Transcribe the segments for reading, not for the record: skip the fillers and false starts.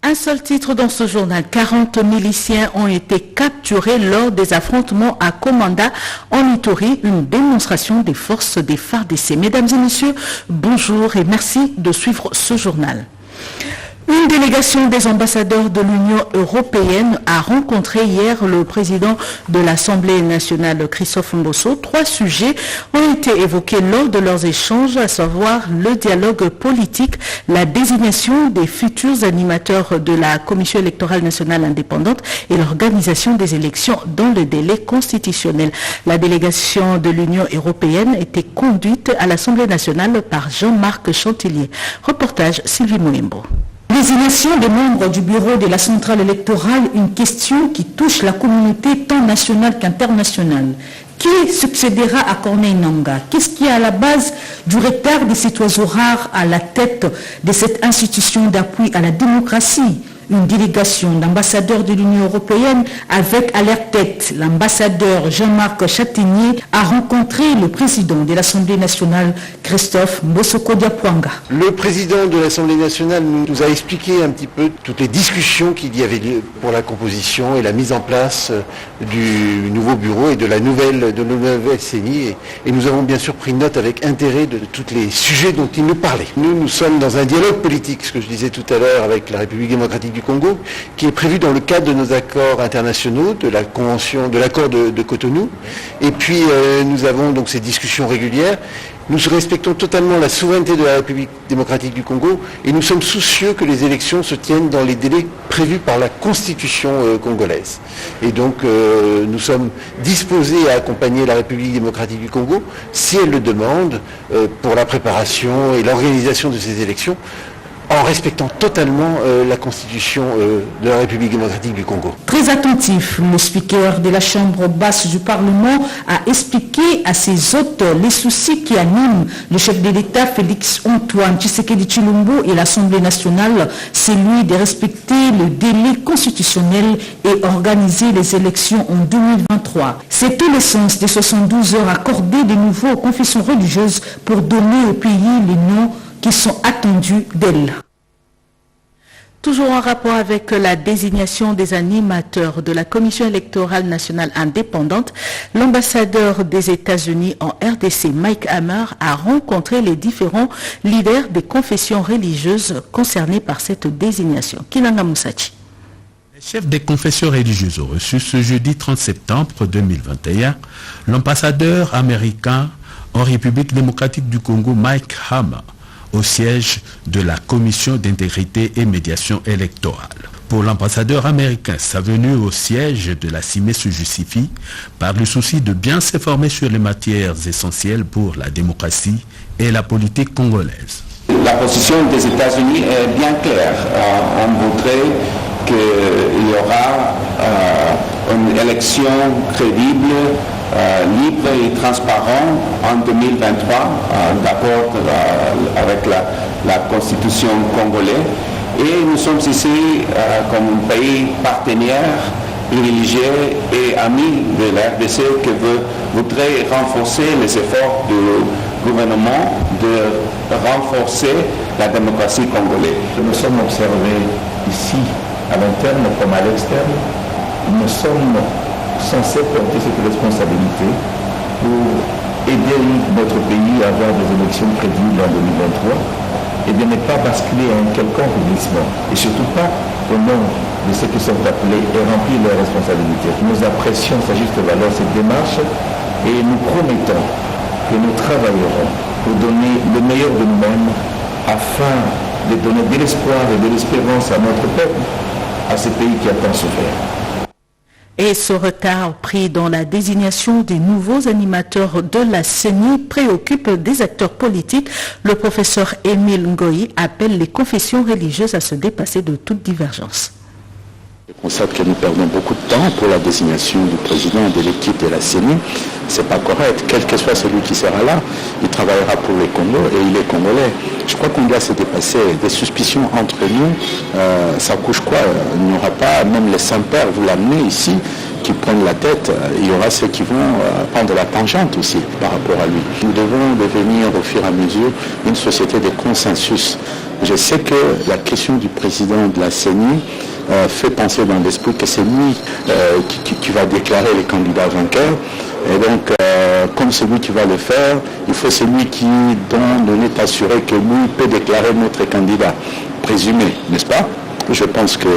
Un seul titre dans ce journal. 40 miliciens ont été capturés lors des affrontements à Komanda en Ituri, une démonstration des forces des FARDC. Mesdames et messieurs, bonjour et merci de suivre ce journal. Une délégation des ambassadeurs de l'Union européenne a rencontré hier le président de l'Assemblée nationale, Christophe Mbosso. 3 sujets ont été évoqués lors de leurs échanges, à savoir le dialogue politique, la désignation des futurs animateurs de la Commission électorale nationale indépendante et l'organisation des élections dans le délai constitutionnel. La délégation de l'Union européenne était conduite à l'Assemblée nationale par Jean-Marc Chantillier. Reportage Sylvie Moembo. Désignation des membres du bureau de la centrale électorale, une question qui touche la communauté tant nationale qu'internationale. Qui succédera à Corneille Nangaa? Qu'est-ce qui est à la base du retard de cet oiseau rare à la tête de cette institution d'appui à la démocratie? Une délégation d'ambassadeurs de l'Union européenne avec à leur tête l'ambassadeur Jean-Marc Chantillier a rencontré le président de l'Assemblée nationale, Christophe Mbosso Diapwanga. Le président de l'Assemblée nationale nous a expliqué un petit peu toutes les discussions qu'il y avait pour la composition et la mise en place du nouveau bureau et de la nouvelle CENI. Et nous avons bien sûr pris note avec intérêt de tous les sujets dont il nous parlait. Nous sommes dans un dialogue politique, ce que je disais tout à l'heure, avec la République démocratique du Congo, qui est prévu dans le cadre de nos accords internationaux, de la convention, de l'accord de Cotonou. Et puis nous avons donc ces discussions régulières. Nous respectons totalement la souveraineté de la République démocratique du Congo et nous sommes soucieux que les élections se tiennent dans les délais prévus par la Constitution congolaise. Et donc nous sommes disposés à accompagner la République démocratique du Congo si elle le demande pour la préparation et l'organisation de ces élections, en respectant totalement la Constitution de la République démocratique du Congo. Très attentif, le speaker de la Chambre basse du Parlement a expliqué à ses hôtes les soucis qui animent le chef de l'État Félix Antoine Tshisekedi Tshilombo et l'Assemblée nationale, celui de respecter le délai constitutionnel et organiser les élections en 2023. C'est tout le sens des 72 heures accordées de nouveau aux confessions religieuses pour donner au pays les noms qui sont attendus d'elle. Toujours en rapport avec la désignation des animateurs de la Commission électorale nationale indépendante, l'ambassadeur des États-Unis en RDC, Mike Hammer, a rencontré les différents leaders des confessions religieuses concernés par cette désignation. Kinanga Moussachi. Les chefs des confessions religieuses ont reçu ce jeudi 30 septembre 2021 l'ambassadeur américain en République démocratique du Congo, Mike Hammer, au siège de la Commission d'intégrité et médiation électorale. Pour l'ambassadeur américain, sa venue au siège de la CIME se justifie par le souci de bien s'informer sur les matières essentielles pour la démocratie et la politique congolaise. La position des États-Unis est bien claire. On voudrait qu'il y aura une élection crédible, libre et transparent en 2023, d'accord avec la Constitution congolaise. Et nous sommes ici comme un pays partenaire, privilégié et ami de la RDC qui voudrait renforcer les efforts du gouvernement de renforcer la démocratie congolaise. Nous sommes observés ici à l'interne comme à l'externe. Nous sommes censés porter cette responsabilité pour aider notre pays à avoir des élections crédibles en 2023 et de ne pas basculer à un quelconque glissement. Et surtout pas au nom de ceux qui sont appelés et remplir leurs responsabilités. Nous apprécions sa juste valeur cette démarche et nous promettons que nous travaillerons pour donner le meilleur de nous-mêmes afin de donner de l'espoir et de l'espérance à notre peuple, à ce pays qui a tant souffert. Et ce retard pris dans la désignation des nouveaux animateurs de la CENI préoccupe des acteurs politiques. Le professeur Émile Ngoyi appelle les confessions religieuses à se dépasser de toute divergence. Je constate que nous perdons beaucoup de temps pour la désignation du président et de l'équipe de la CENI. C'est pas correct. Quel que soit celui qui sera là, il travaillera pour le Congo et il est congolais. Je crois qu'on doit se dépasser des suspicions entre nous. Ça couche quoi? Il n'y aura pas, même les saints-pères, vous l'amenez ici, qui prennent la tête, il y aura ceux qui vont prendre la tangente aussi par rapport à lui. Nous devons devenir au fur et à mesure une société de consensus. Je sais que la question du président de la CENI fait penser dans l'esprit que c'est lui qui va déclarer les candidats vainqueurs. Et donc, comme c'est lui qui va le faire, il faut celui dont on est assuré que lui peut déclarer notre candidat présumé, n'est-ce pas? Je pense que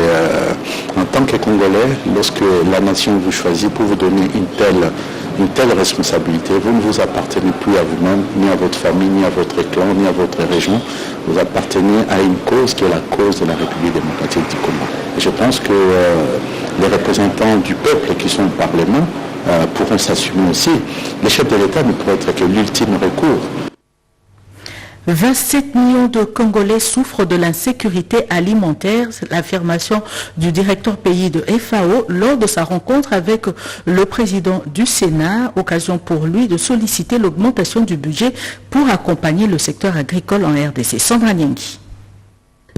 en tant que Congolais, lorsque la nation vous choisit pour vous donner une telle responsabilité, vous ne vous appartenez plus à vous-même, ni à votre famille, ni à votre clan, ni à votre région. Vous appartenez à une cause qui est la cause de la République démocratique du Congo. Et je pense que les représentants du peuple qui sont au Parlement pourront s'assumer aussi. Les chefs de l'État ne pourraient être que l'ultime recours. 27 millions de Congolais souffrent de l'insécurité alimentaire, c'est l'affirmation du directeur pays de FAO lors de sa rencontre avec le président du Sénat, occasion pour lui de solliciter l'augmentation du budget pour accompagner le secteur agricole en RDC. Sandra Nyangui.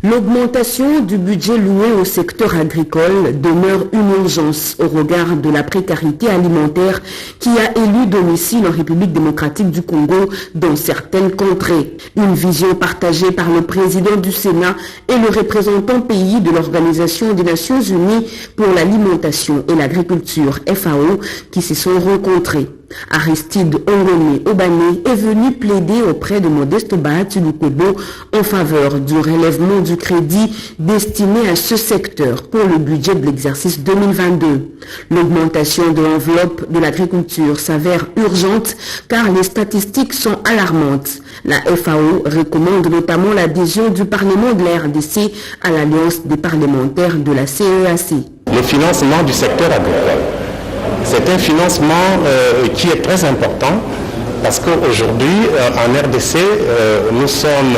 L'augmentation du budget loué au secteur agricole demeure une urgence au regard de la précarité alimentaire qui a élu domicile en République démocratique du Congo dans certaines contrées. Une vision partagée par le président du Sénat et le représentant pays de l'Organisation des Nations Unies pour l'alimentation et l'agriculture FAO qui se sont rencontrés. Aristide Ongone Obane est venu plaider auprès de Modeste Bahati Lukwebo en faveur du relèvement du crédit destiné à ce secteur pour le budget de l'exercice 2022. L'augmentation de l'enveloppe de l'agriculture s'avère urgente car les statistiques sont alarmantes. La FAO recommande notamment l'adhésion du Parlement de la RDC à l'Alliance des parlementaires de la CEAC. Le financement du secteur agricole. C'est un financement qui est très important parce qu'aujourd'hui, en RDC, nous sommes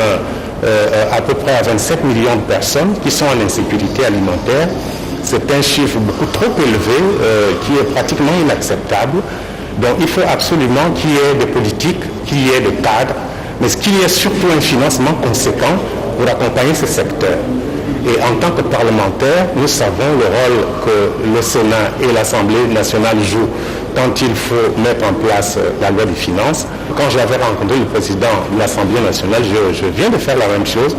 à peu près à 27 millions de personnes qui sont en insécurité alimentaire. C'est un chiffre beaucoup trop élevé qui est pratiquement inacceptable. Donc il faut absolument qu'il y ait des politiques, qu'il y ait des cadres, mais qu'il y ait surtout un financement conséquent pour accompagner ce secteur. Et en tant que parlementaire, nous savons le rôle que le Sénat et l'Assemblée nationale jouent quand il faut mettre en place la loi des finances. Quand j'avais rencontré le président de l'Assemblée nationale, je viens de faire la même chose,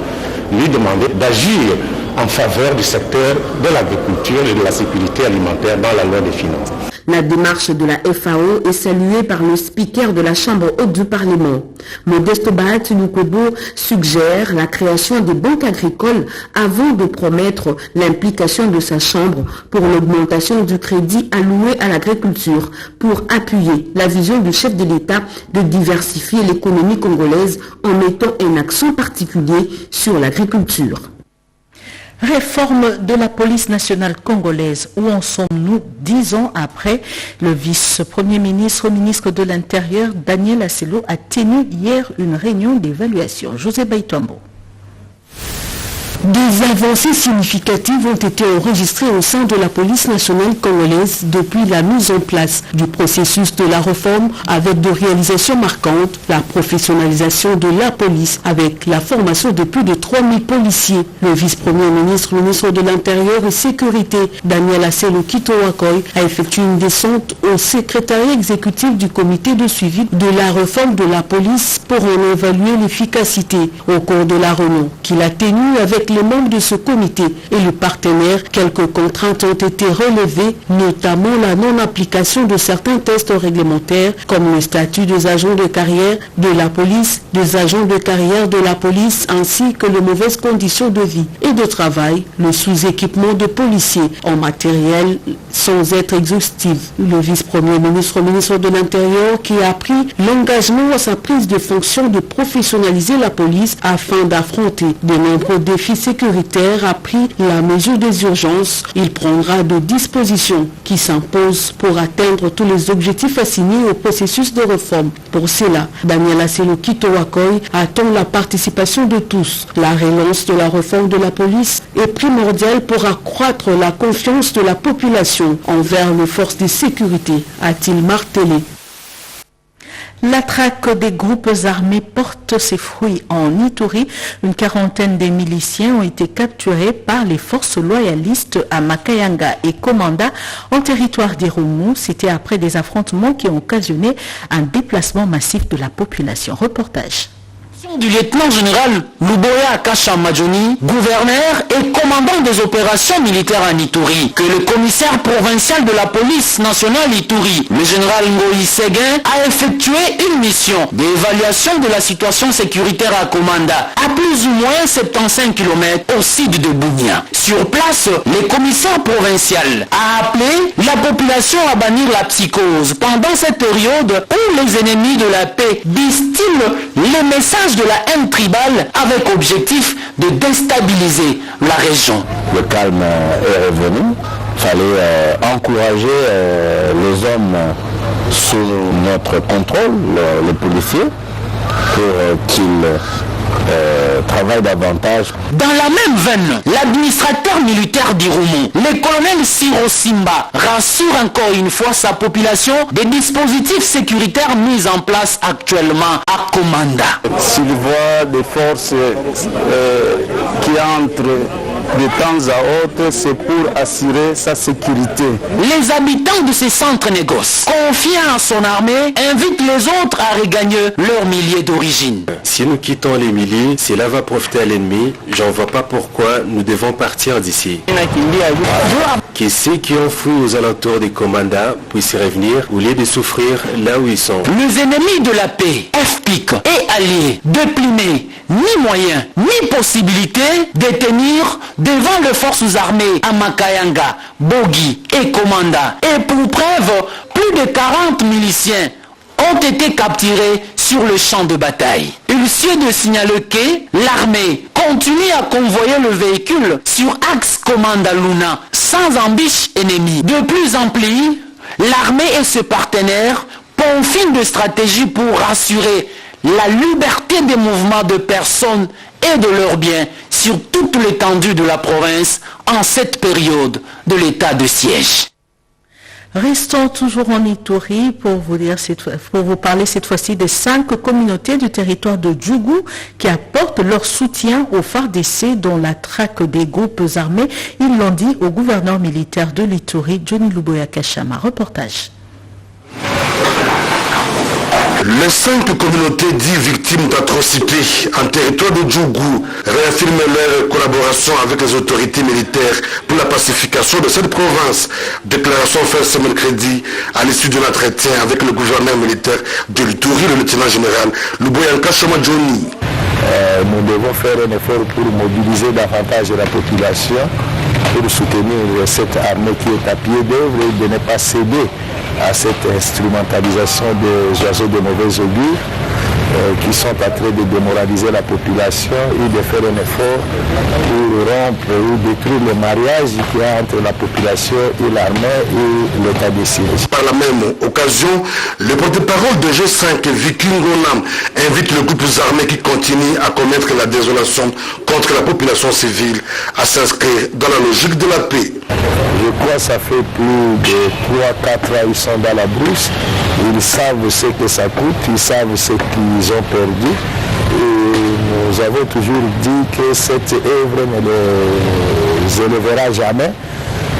lui demander d'agir en faveur du secteur de l'agriculture et de la sécurité alimentaire dans la loi des finances. La démarche de la FAO est saluée par le speaker de la Chambre haute du Parlement. Modeste Bahati Lukwebo suggère la création des banques agricoles avant de promettre l'implication de sa Chambre pour l'augmentation du crédit alloué à l'agriculture pour appuyer la vision du chef de l'État de diversifier l'économie congolaise en mettant un accent particulier sur l'agriculture. Réforme de la police nationale congolaise. Où en sommes-nous 10 ans après? Le vice-premier ministre, ministre de l'Intérieur, Daniel Asselo, a tenu hier une réunion d'évaluation. José Baïtombo. Des avancées significatives ont été enregistrées au sein de la police nationale congolaise depuis la mise en place du processus de la réforme avec de réalisations marquantes, la professionnalisation de la police avec la formation de plus de 3000 policiers. Le vice-premier ministre, ministre de l'Intérieur et Sécurité, Daniel Asselo Kitowakoy, a effectué une descente au secrétariat exécutif du comité de suivi de la réforme de la police pour en évaluer l'efficacité. Au cours de la réunion qu'il a tenue avec les membres de ce comité et le partenaire, quelques contraintes ont été relevées, notamment la non-application de certains tests réglementaires comme le statut des agents de carrière de la police, des agents de carrière de la police ainsi que les mauvaises conditions de vie et de travail, le sous-équipement de policiers en matériel sans être exhaustif. Le vice-premier ministre, ministre de l'Intérieur, qui a pris l'engagement à sa prise de fonction de professionnaliser la police afin d'affronter de nombreux défis sécuritaires, a pris la mesure des urgences. Il prendra de dispositions qui s'imposent pour atteindre tous les objectifs assignés au processus de réforme. Pour cela, Daniel Asselo Kitowakoy attend la participation de tous. La relance de la réforme de la police est primordiale pour accroître la confiance de la population envers les forces de sécurité, a-t-il martelé. La traque des groupes armés porte ses fruits en Ituri. Une quarantaine de miliciens ont été capturés par les forces loyalistes à Makayanga et Komanda en territoire d'Irumu. C'était après des affrontements qui ont occasionné un déplacement massif de la population. Reportage du lieutenant-général Luboya Kashamadjoni, gouverneur et commandant des opérations militaires en Ituri, que le commissaire provincial de la police nationale Ituri, le général Ngoï Séguin, a effectué une mission d'évaluation de la situation sécuritaire à Komanda, à plus ou moins 75 km au sud de Bounia. Sur place, le commissaire provincial a appelé la population à bannir la psychose pendant cette période où les ennemis de la paix distillent les messages de la haine tribale avec objectif de déstabiliser la région. Le calme est revenu. Il fallait encourager les hommes sous notre contrôle, les policiers, pour qu'ils travaillent davantage. Dans la même veine, l'administrateur militaire d'Irumu, le colonel Siro Simba, rassure encore une fois sa population des dispositifs sécuritaires mis en place actuellement à Komanda. S'il voit des forces qui entrent de temps à autre, c'est pour assurer sa sécurité. Les habitants de ces centres négoces, confiants à son armée, invitent les autres à regagner leur milieu d'origine. Si nous quittons les milliers, cela va profiter à l'ennemi. J'en vois pas pourquoi nous devons partir d'ici. Que ceux qui ont fui aux alentours des Komanda puissent revenir au lieu de souffrir là où ils sont. Les ennemis de la paix, FPIC et alliés, déprimés, ni moyens, ni possibilité de tenir devant les forces armées à Makayanga, Bogi et Komanda. Et pour preuve, plus de 40 miliciens ont été capturés sur le champ de bataille. Il suffit de signaler que l'armée continue à convoyer le véhicule sur axe Komanda-Luna sans embûche ennemie. De plus en plus, l'armée et ses partenaires peaufinent des stratégies pour assurer la liberté des mouvements de personnes et de leurs biens sur toute l'étendue de la province en cette période de l'état de siège. Restons toujours en Ituri pour vous parler cette fois-ci des 5 communautés du territoire de Djougou qui apportent leur soutien aux FARDC dans la traque des groupes armés. Ils l'ont dit au gouverneur militaire de l'Ituri, Johnny Luboya Kashama. Reportage. Les 5 communautés dites victimes d'atrocités en territoire de Djougou réaffirment leur collaboration avec les autorités militaires pour la pacification de cette province. Déclaration faite ce mercredi à l'issue d'un entretien avec le gouverneur militaire de l'Ituri, le lieutenant-général Luboya Kashamadjoni. Nous devons faire un effort pour mobiliser davantage la population pour soutenir cette armée qui est à pied d'œuvre et de ne pas céder à cette instrumentalisation des oiseaux de mauvais augure qui sont en train de démoraliser la population et de faire un effort pour rompre ou détruire le mariage qu'il y a entre la population et l'armée et l'état de siège. Par la même occasion, le porte-parole de G5, Viking Gonam, invite les groupes armés qui continuent à commettre la désolation contre la population civile à s'inscrire dans la logique de la paix. Je crois que ça fait plus de 3-4 ans qu'ils sont dans la brousse. Ils savent ce que ça coûte, ils savent ce qu'ils ont perdu. Et nous avons toujours dit que cette œuvre ne les élèvera jamais.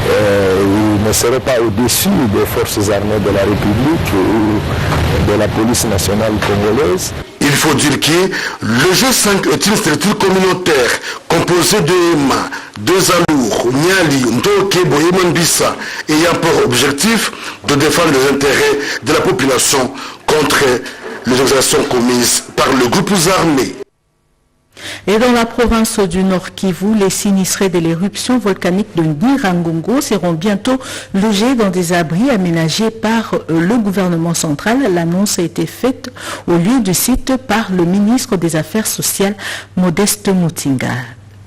Ils ne seraient pas au-dessus des forces armées de la République ou de la police nationale congolaise. Il faut dire que le G5 est une structure communautaire composée de EMA, de Zalour, Niali, Ndoke, Boyemambissa, ayant pour objectif de défendre les intérêts de la population contre les exactions commises par les groupes armés. Et dans la province du Nord Kivu, les sinistrés de l'éruption volcanique de Nyiragongo seront bientôt logés dans des abris aménagés par le gouvernement central. L'annonce a été faite au lieu du site par le ministre des Affaires sociales, Modeste Mutinga.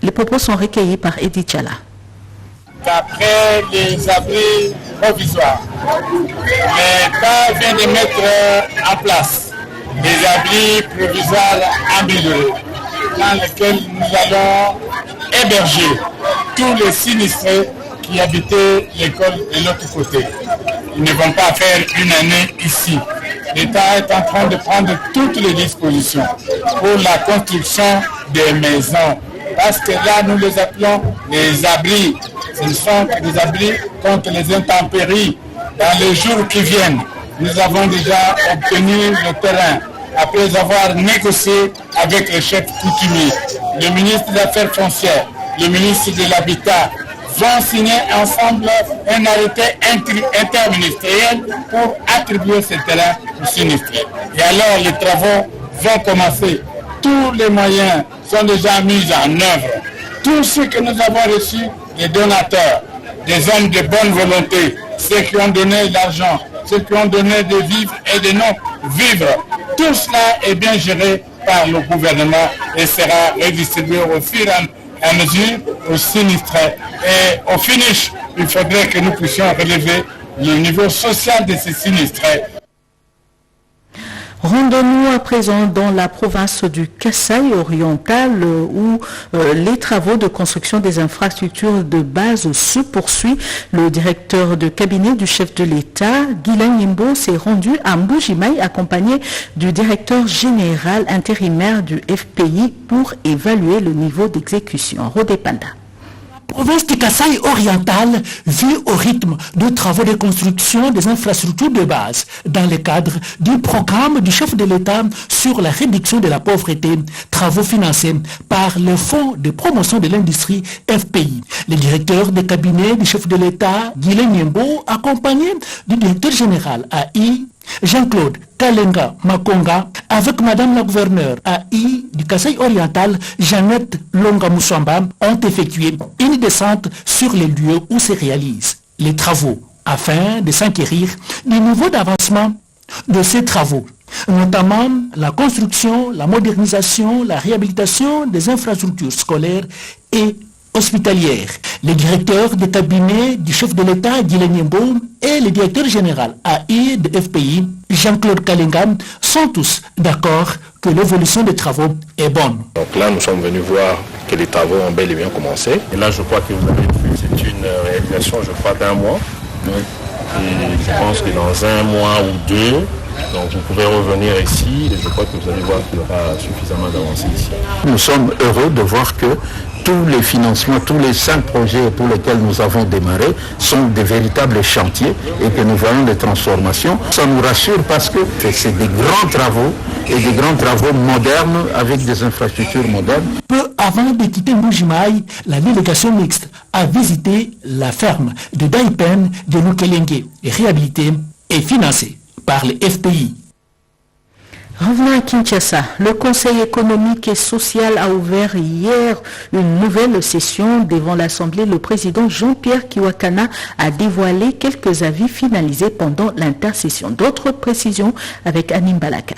Les propos sont recueillis par Edith Chala. D'après les abris provisoires, l'État vient de mettre en place des abris provisoires améliorés, dans lesquels nous allons héberger tous les sinistrés qui habitaient l'école de l'autre côté. Ils ne vont pas faire une année ici. l'État est en train de prendre toutes les dispositions pour la construction des maisons. Parce que là, nous les appelons les abris. Ce sont des abris contre les intempéries. Dans les jours qui viennent, nous avons déjà obtenu le terrain après avoir négocié avec le chef coutumier, le ministre des Affaires foncières, le ministre de l'Habitat, vont signer ensemble un arrêté interministériel pour attribuer ce terrain aux sinistrés. Et alors les travaux vont commencer. Tous les moyens sont déjà mis en œuvre. Tout ce que nous avons reçu des donateurs, des hommes de bonne volonté, ceux qui ont donné l'argent, ceux qui ont donné des vivres et des non-vivres, tout cela est bien géré par le gouvernement et sera redistribué au fur et à mesure aux sinistrés. Et au finish, il faudrait que nous puissions relever le niveau social de ces sinistrés. Rendons-nous à présent dans la province du Kasaï oriental où les travaux de construction des infrastructures de base se poursuivent. Le directeur de cabinet du chef de l'État, Guilain Yimbo, s'est rendu à Mbujimaï accompagné du directeur général intérimaire du FPI pour évaluer le niveau d'exécution. Rodé Panda. La province du Kasaï oriental vit au rythme de travaux de construction des infrastructures de base dans le cadre du programme du chef de l'État sur la réduction de la pauvreté, travaux financés par le Fonds de promotion de l'industrie FPI. Le directeur de cabinet du chef de l'État, Guilain Yimbo, accompagné du directeur général AI, Jean-Claude Kalenga Makonga, avec Madame la gouverneure AI du Kasaï oriental, Jeannette Longa Moussamba, ont effectué une descente sur les lieux où se réalisent les travaux afin de s'enquérir du niveau d'avancement de ces travaux, notamment la construction, la modernisation, la réhabilitation des infrastructures scolaires et hospitalière. Le directeur de cabinet du chef de l'État, Guilain Yimbo, et le directeur général AI de FPI, Jean-Claude Kalenga, sont tous d'accord que l'évolution des travaux est bonne. Donc là, nous sommes venus voir que les travaux ont bel et bien commencé. Et là, je crois que vous avez vu, c'est une réalisation, je crois, d'1 mois. Oui. Et je pense que dans 1 mois ou 2, donc vous pouvez revenir ici et je crois que vous allez voir qu'il y aura suffisamment d'avancées ici. Nous sommes heureux de voir que tous les financements, tous les 5 projets pour lesquels nous avons démarré sont des véritables chantiers et que nous voyons des transformations. Ça nous rassure parce que c'est des grands travaux et des grands travaux modernes avec des infrastructures modernes. Peu avant de quitter Mbujimaï, la délégation mixte a visité la ferme de Daipen de Lukelenge, réhabilitée et financée par le FPI. Revenons à Kinshasa. Le Conseil économique et social a ouvert hier une nouvelle session devant l'Assemblée. Le président Jean-Pierre Kiwakana a dévoilé quelques avis finalisés pendant l'intersession. D'autres précisions avec Anim Balaka.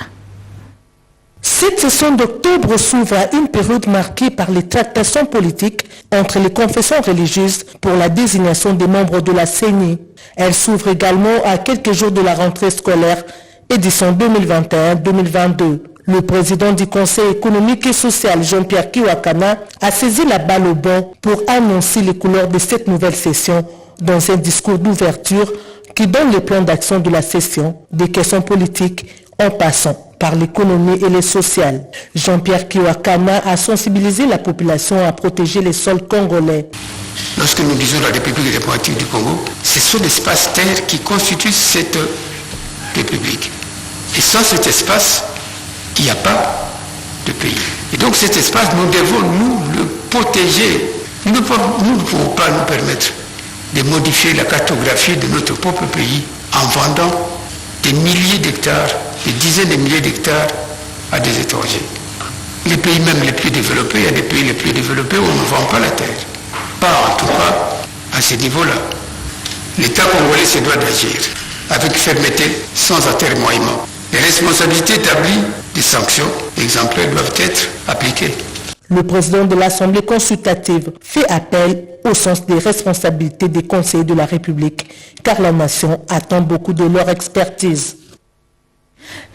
Cette session d'octobre s'ouvre à une période marquée par les tractations politiques entre les confessions religieuses pour la désignation des membres de la CENI. Elle s'ouvre également à quelques jours de la rentrée scolaire édition 2021-2022. Le président du Conseil économique et social, Jean-Pierre Kiwakana, a saisi la balle au bon pour annoncer les couleurs de cette nouvelle session dans un discours d'ouverture qui donne le plan d'action de la session, des questions politiques en passant par l'économie et le social. Jean-Pierre Kiwakana a sensibilisé la population à protéger les sols congolais. Lorsque nous disons la République démocratique du Congo, ce sont l'espace terre qui constitue cette République. Et sans cet espace, il n'y a pas de pays. Et donc cet espace, nous devons nous le protéger. Nous ne pouvons pas nous permettre de modifier la cartographie de notre propre pays en vendant des milliers d'hectares, des dizaines de milliers d'hectares à des étrangers. Les pays même les plus développés, il y a des pays les plus développés où on ne vend pas la terre. Pas en tout cas à ce niveau-là. L'État congolais se doit d'agir avec fermeté, sans atermoiement. Les responsabilités établies des sanctions exemplaires doivent être appliquées. Le président de l'Assemblée consultative fait appel au sens des responsabilités des conseillers de la République, car la nation attend beaucoup de leur expertise.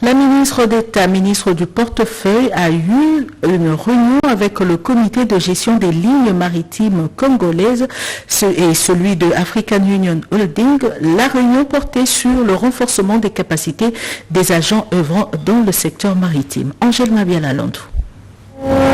La ministre d'État, ministre du portefeuille, a eu une réunion avec le comité de gestion des lignes maritimes congolaises et celui de African Union Holding. La réunion portait sur le renforcement des capacités des agents œuvrant dans le secteur maritime. Angèle Mabiala-Landou.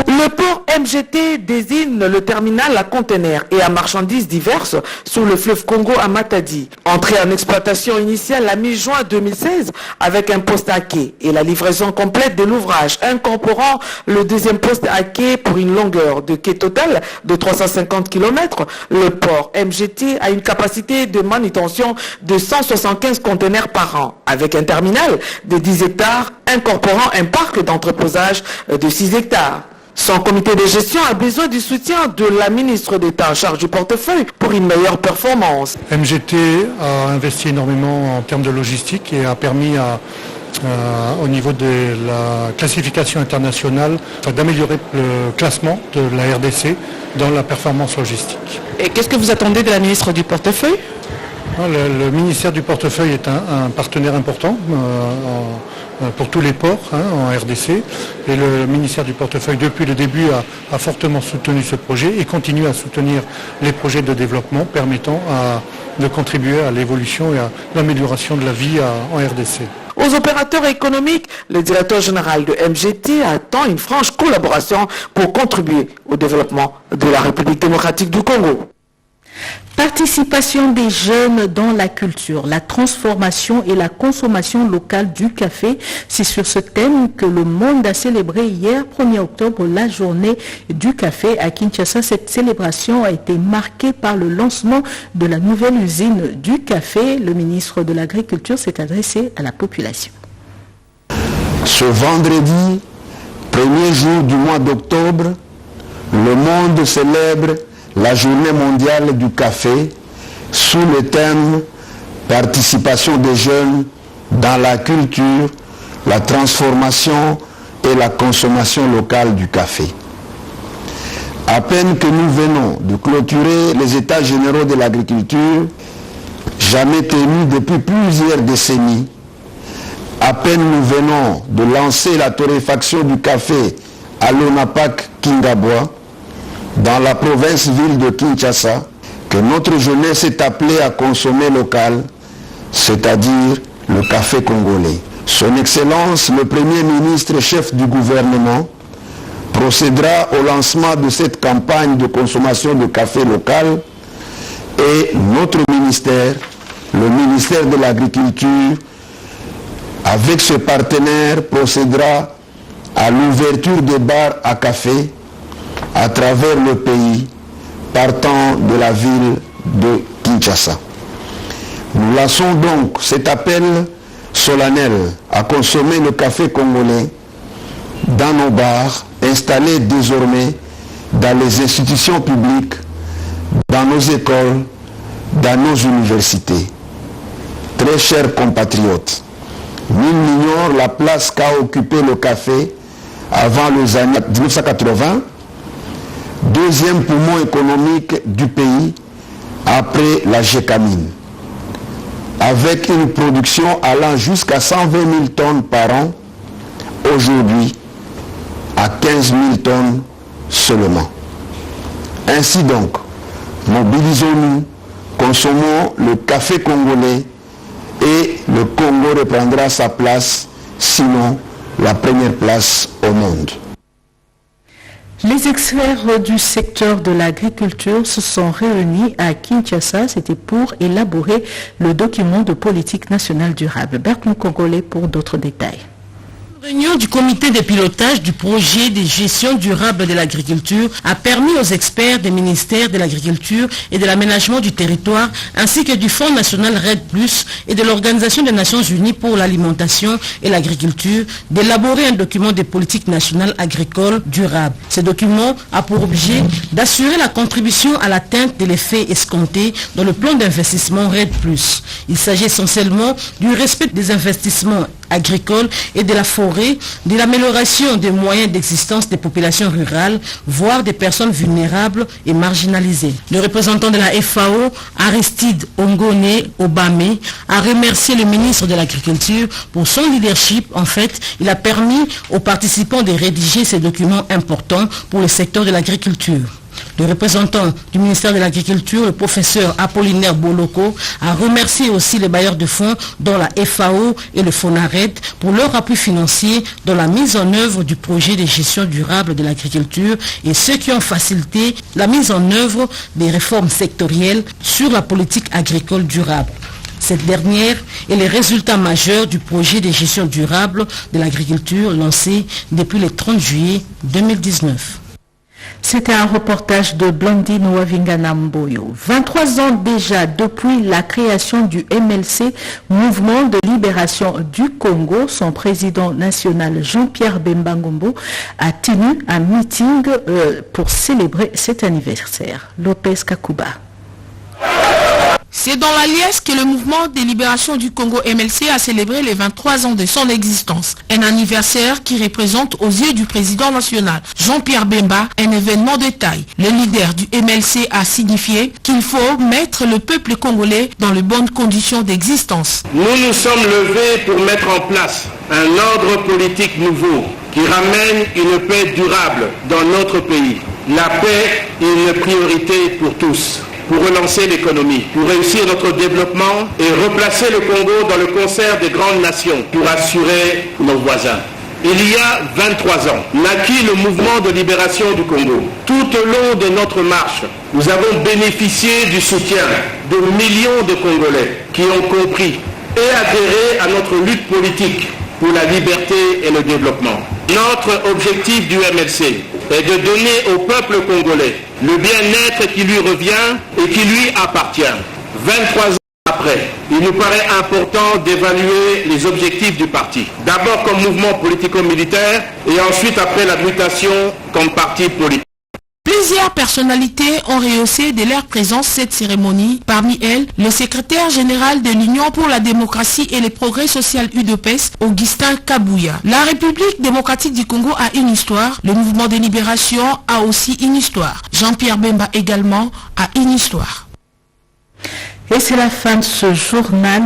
Le port MGT désigne le terminal à conteneurs et à marchandises diverses sur le fleuve Congo à Matadi. Entrée en exploitation initiale la mi-juin 2016 avec un poste à quai et la livraison complète de l'ouvrage incorporant le deuxième poste à quai pour une longueur de quai totale de 350 km. Le port MGT a une capacité de manutention de 175 conteneurs par an avec un terminal de 10 hectares incorporant un parc d'entreposage de 6 hectares. Son comité de gestion a besoin du soutien de la ministre d'État en charge du portefeuille pour une meilleure performance. MGT a investi énormément en termes de logistique et a permis au niveau de la classification internationale d'améliorer le classement de la RDC dans la performance logistique. Et qu'est-ce que vous attendez de la ministre du portefeuille ? Le ministère du portefeuille est un partenaire important pour tous les ports en RDC et le ministère du portefeuille depuis le début a fortement soutenu ce projet et continue à soutenir les projets de développement permettant de contribuer à l'évolution et à l'amélioration de la vie en RDC. Aux opérateurs économiques, le directeur général de MGT attend une franche collaboration pour contribuer au développement de la République démocratique du Congo. Participation des jeunes dans la culture, la transformation et la consommation locale du café. C'est sur ce thème que le monde a célébré hier, 1er octobre, la journée du café à Kinshasa. Cette célébration a été marquée par le lancement de la nouvelle usine du café. Le ministre de l'Agriculture s'est adressé à la population. Ce vendredi, 1er jour du mois d'octobre, le monde célèbre la journée mondiale du café sous le thème « Participation des jeunes dans la culture, la transformation et la consommation locale du café ». À peine que nous venons de clôturer les états généraux de l'agriculture, jamais tenus depuis plusieurs décennies, à peine nous venons de lancer la torréfaction du café à l'ONAPAC Kingabwa, dans la province-ville de Kinshasa, que notre jeunesse est appelée à consommer local, c'est-à-dire le café congolais. Son Excellence, le Premier ministre chef du gouvernement, procédera au lancement de cette campagne de consommation de café local et notre ministère, le ministère de l'Agriculture, avec ce partenaire, procédera à l'ouverture des bars à café à travers le pays, partant de la ville de Kinshasa. Nous lançons donc cet appel solennel à consommer le café congolais dans nos bars, installés désormais dans les institutions publiques, dans nos écoles, dans nos universités. Très chers compatriotes, nul n'ignore la place qu'a occupé le café avant les années 1980, deuxième poumon économique du pays après la Gécamine, avec une production allant jusqu'à 120 000 tonnes par an, aujourd'hui à 15 000 tonnes seulement. Ainsi donc, mobilisons-nous, consommons le café congolais et le Congo reprendra sa place, sinon la première place au monde. Les experts du secteur de l'agriculture se sont réunis à Kinshasa. C'était pour élaborer le document de politique nationale durable. Bertrand Congolais pour d'autres détails. Réunion du comité de pilotage du projet de gestion durable de l'agriculture a permis aux experts des ministères de l'agriculture et de l'aménagement du territoire ainsi que du Fonds national RED+, et de l'Organisation des Nations Unies pour l'alimentation et l'agriculture d'élaborer un document de politique nationale agricole durable. Ce document a pour objet d'assurer la contribution à l'atteinte de l'effet escompté dans le plan d'investissement RED+. Il s'agit essentiellement du respect des investissements agricole et de la forêt, de l'amélioration des moyens d'existence des populations rurales, voire des personnes vulnérables et marginalisées. Le représentant de la FAO, Aristide Ongone Obame, a remercié le ministre de l'Agriculture pour son leadership. En fait, il a permis aux participants de rédiger ces documents importants pour le secteur de l'agriculture. Le représentant du ministère de l'Agriculture, le professeur Apollinaire Boloko, a remercié aussi les bailleurs de fonds, dont la FAO et le FONARED, pour leur appui financier dans la mise en œuvre du projet de gestion durable de l'agriculture et ceux qui ont facilité la mise en œuvre des réformes sectorielles sur la politique agricole durable. Cette dernière est le résultat majeur du projet de gestion durable de l'agriculture lancé depuis le 30 juillet 2019. C'était un reportage de Blandine Wavinganamboyo. 23 ans déjà depuis la création du MLC, Mouvement de Libération du Congo, son président national Jean-Pierre Bemba Ngombo a tenu un meeting pour célébrer cet anniversaire. Lopez Kakuba. C'est dans la liesse que le mouvement de libération du Congo MLC a célébré les 23 ans de son existence. Un anniversaire qui représente aux yeux du président national Jean-Pierre Bemba un événement de taille. Le leader du MLC a signifié qu'il faut mettre le peuple congolais dans les bonnes conditions d'existence. Nous nous sommes levés pour mettre en place un ordre politique nouveau qui ramène une paix durable dans notre pays. La paix est une priorité pour tous. Pour relancer l'économie, pour réussir notre développement et replacer le Congo dans le concert des grandes nations, pour assurer nos voisins. Il y a 23 ans, naquit le mouvement de libération du Congo. Tout au long de notre marche, nous avons bénéficié du soutien de millions de Congolais qui ont compris et adhéré à notre lutte politique pour la liberté et le développement. Notre objectif du MLC est de donner au peuple congolais le bien-être qui lui revient et qui lui appartient. 23 ans après, il nous paraît important d'évaluer les objectifs du parti. D'abord comme mouvement politico-militaire et ensuite après la mutation comme parti politique. Plusieurs personnalités ont rehaussé de leur présence cette cérémonie. Parmi elles, le secrétaire général de l'Union pour la démocratie et le progrès social UDPS, Augustin Kabouya. La République démocratique du Congo a une histoire. Le mouvement de libération a aussi une histoire. Jean-Pierre Bemba également a une histoire. Et c'est la fin de ce journal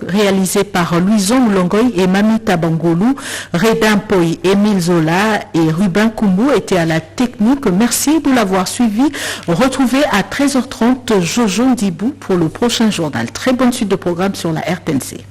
réalisé par Louison Moulongoy et Mamita Bangolou. Redin Poi, Émile Zola et Ruben Koumou étaient à la technique. Merci de l'avoir suivi. Retrouvez à 13h30 Jojo Ndibou pour le prochain journal. Très bonne suite de programme sur la RTNC.